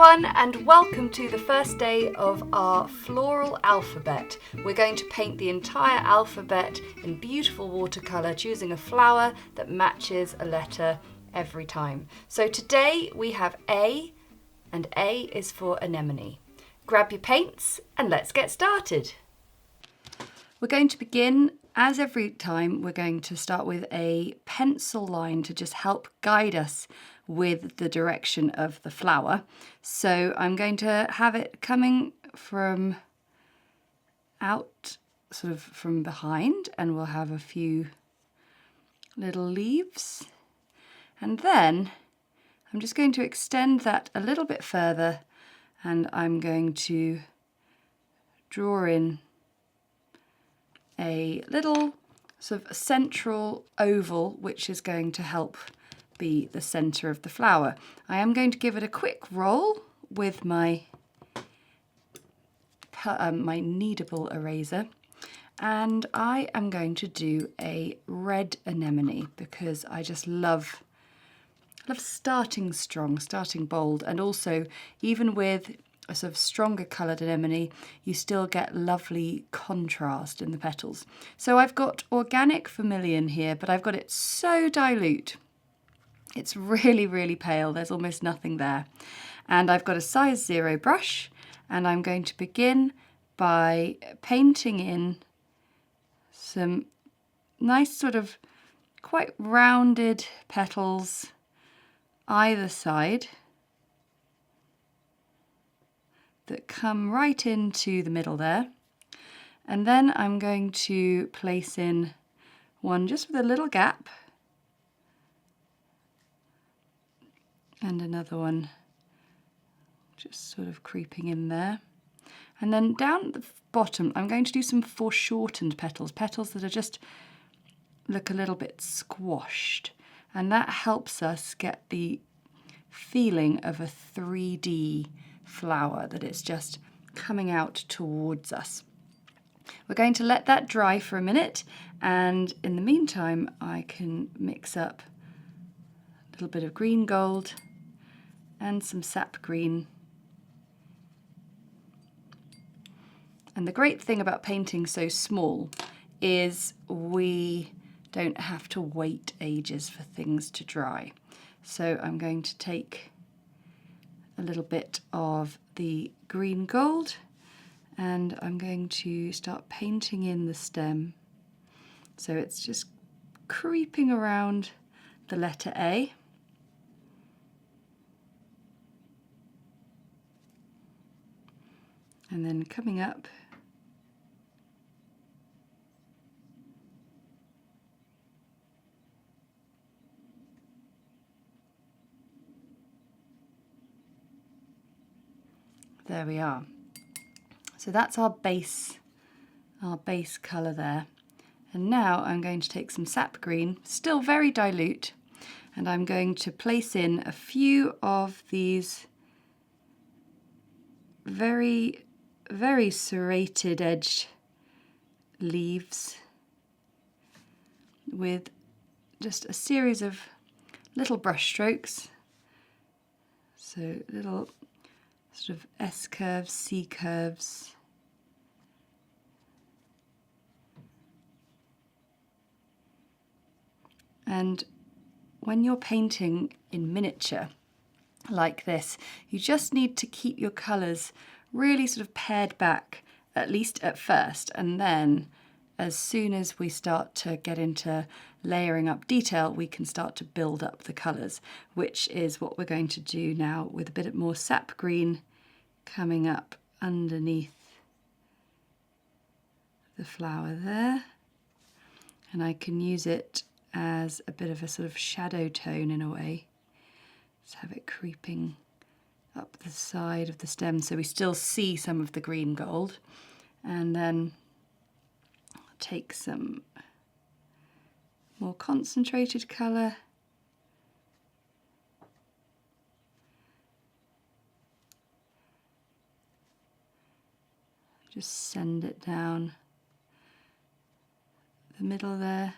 everyone, and welcome to the first day of our floral alphabet. We're going to paint the entire alphabet in beautiful watercolour, choosing a flower that matches a letter every time. So today we have A, and A is for anemone. Grab your paints and let's get started. We're going to begin, as every time, we're going to start with a pencil line to just help guide us with the direction of the flower. So I'm going to have it coming from out, sort of from behind, and we'll have a few little leaves. And then I'm just going to extend that a little bit further, and I'm going to draw in a little sort of central oval, which is going to help be the centre of the flower. I am going to give it a quick roll with my kneadable eraser, and I am going to do a red anemone because I just love starting strong, starting bold, and also even with a sort of stronger coloured anemone, you still get lovely contrast in the petals. So I've got organic vermilion here, but I've got it so dilute. It's really, really pale. There's almost nothing there. And I've got a size 0 brush, and I'm going to begin by painting in some nice sort of quite rounded petals either side that come right into the middle there. And then I'm going to place in one just with a little gap, and another one just sort of creeping in there. And then down at the bottom, I'm going to do some foreshortened petals, petals that are just look a little bit squashed. And that helps us get the feeling of a 3D flower, that it's just coming out towards us. We're going to let that dry for a minute, and in the meantime I can mix up a little bit of green gold and some sap green. And the great thing about painting so small is we don't have to wait ages for things to dry. So I'm going to take a little bit of the green gold, and I'm going to start painting in the stem. So it's just creeping around the letter A. And then coming up there we are. So that's our base colour there. And now I'm going to take some sap green, still very dilute, and I'm going to place in a few of these very, very serrated edged leaves with just a series of little brush strokes. So little sort of S curves, C curves. And when you're painting in miniature like this, you just need to keep your colours really sort of pared back, at least at first, and then as soon as we start to get into layering up detail, we can start to build up the colours, which is what we're going to do now with a bit more sap green coming up underneath the flower there. And I can use it as a bit of a sort of shadow tone in a way. Just have it creeping up the side of the stem so we still see some of the green gold. And then take some more concentrated colour. Just send it down the middle there.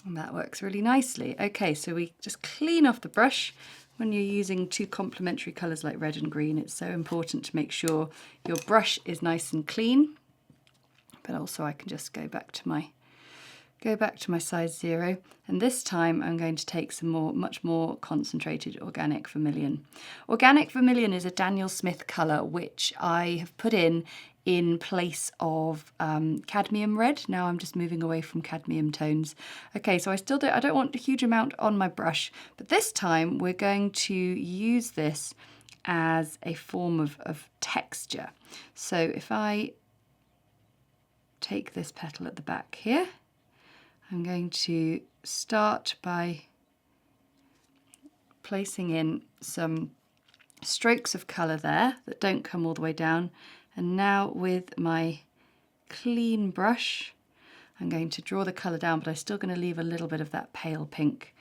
And that works really nicely. Okay, so we just clean off the brush. When you're using two complementary colours like red and green, it's so important to make sure your brush is nice and clean. But also I can just go back to my size 0, and this time I'm going to take some much more concentrated organic vermilion. Organic vermilion is a Daniel Smith colour which I have put in place of cadmium red. Now I'm just moving away from cadmium tones. Okay, so I don't want a huge amount on my brush, but this time we're going to use this as a form of texture. So if I take this petal at the back here, I'm going to start by placing in some strokes of colour there that don't come all the way down. And now with my clean brush, I'm going to draw the colour down, but I'm still going to leave a little bit of that pale pink.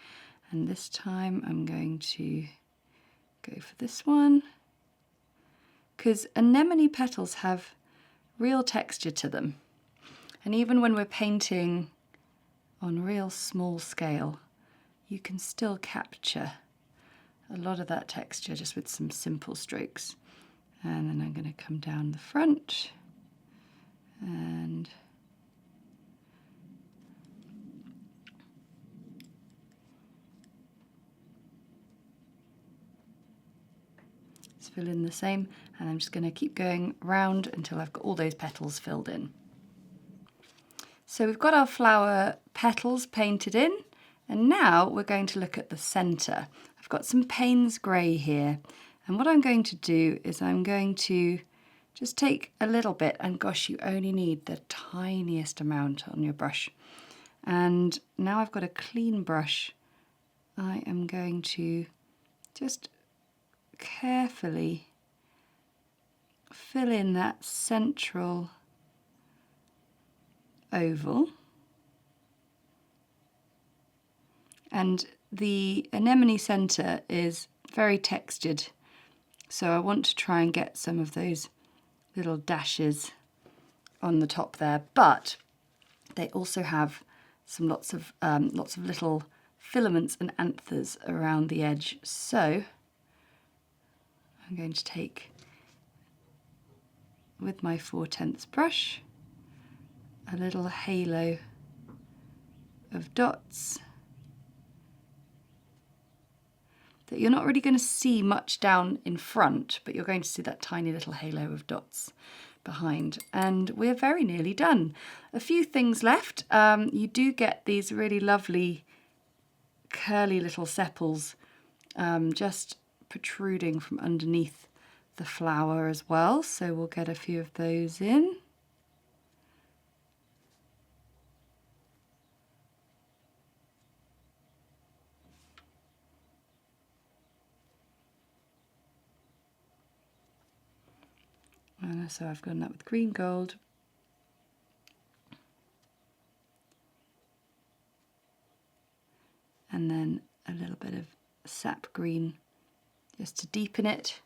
And this time I'm going to go for this one, because anemone petals have real texture to them. And even when we're painting on real small scale, you can still capture a lot of that texture just with some simple strokes. And then I'm going to come down the front and just fill in the same, and I'm just going to keep going round until I've got all those petals filled in. So we've got our flower petals painted in, and now we're going to look at the centre. I've got some Payne's grey here, and what I'm going to do is I'm going to just take a little bit, and gosh, you only need the tiniest amount on your brush. And now I've got a clean brush, I am going to just carefully fill in that central oval. And the anemone centre is very textured, so I want to try and get some of those little dashes on the top there, but they also have some lots of little filaments and anthers around the edge. So I'm going to take, with my 4/10 brush, a little halo of dots that you're not really going to see much down in front, but you're going to see that tiny little halo of dots behind. And we're very nearly done. A few things left. You do get these really lovely curly little sepals just protruding from underneath the flower as well, so we'll get a few of those in. And so I've done that with green gold. And then a little bit of sap green just to deepen it.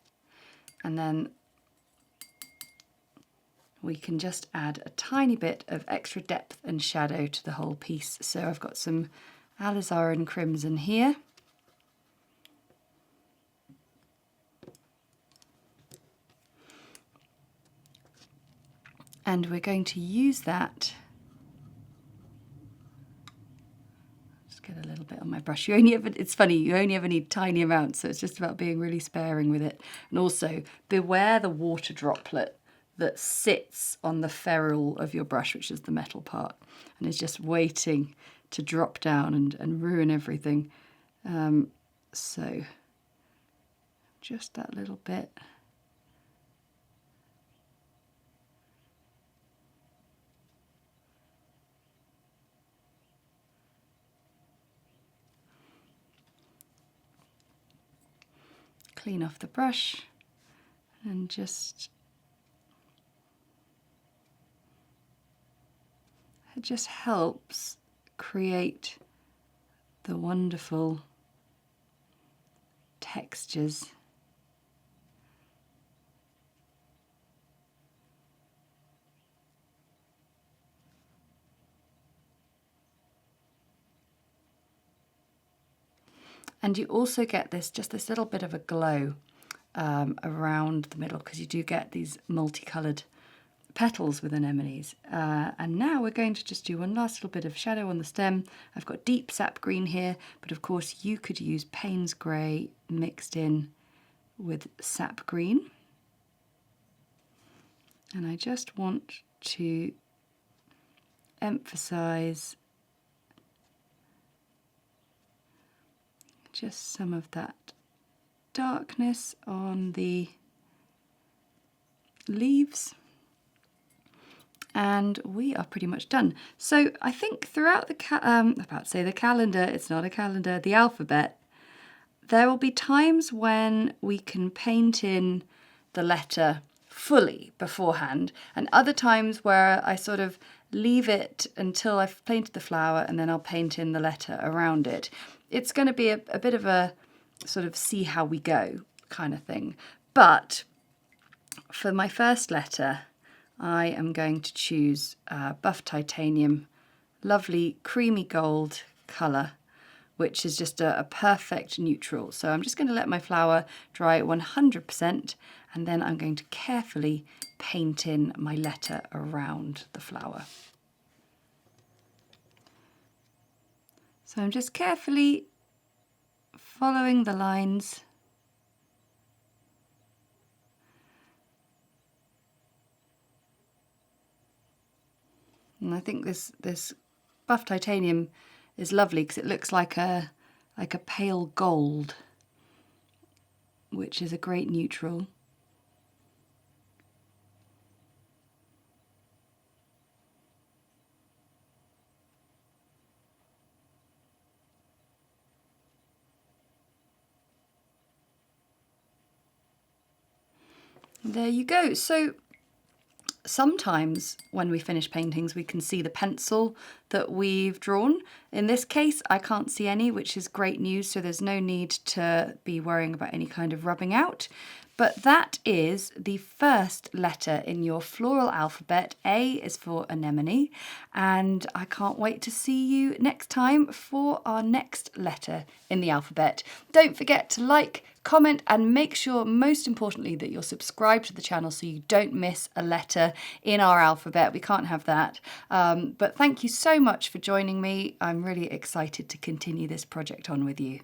And then we can just add a tiny bit of extra depth and shadow to the whole piece. So I've got some alizarin crimson here. And we're going to use that. Just get a little bit on my brush. It's funny, you only ever need tiny amounts, so it's just about being really sparing with it. And also, beware the water droplet that sits on the ferrule of your brush, which is the metal part, and is just waiting to drop down and ruin everything. So, just that little bit. Clean off the brush and just, it just helps create the wonderful textures. And you also get just this little bit of a glow around the middle, because you do get these multicoloured petals with anemones. And now we're going to just do one last little bit of shadow on the stem. I've got deep sap green here, but of course you could use Payne's grey mixed in with sap green. And I just want to emphasize just some of that darkness on the leaves. And we are pretty much done. So I think throughout the calendar, it's not a calendar, the alphabet, there will be times when we can paint in the letter fully beforehand, and other times where I sort of leave it until I've painted the flower and then I'll paint in the letter around it. It's going to be a bit of a sort of see how we go kind of thing. But for my first letter, I am going to choose buff titanium, lovely creamy gold colour, which is just a perfect neutral. So I'm just going to let my flower dry 100%, and then I'm going to carefully paint in my letter around the flower. So I'm just carefully following the lines. And I think this buff titanium is lovely because it looks like a pale gold, which is a great neutral. There you go. So sometimes when we finish paintings, we can see the pencil that we've drawn. In this case, I can't see any, which is great news, so there's no need to be worrying about any kind of rubbing out. But that is the first letter in your floral alphabet. A is for anemone, and I can't wait to see you next time for our next letter in the alphabet. Don't forget to like, comment, and make sure, most importantly, that you're subscribed to the channel so you don't miss a letter in our alphabet. We can't have that. But thank you so much for joining me. I'm really excited to continue this project on with you.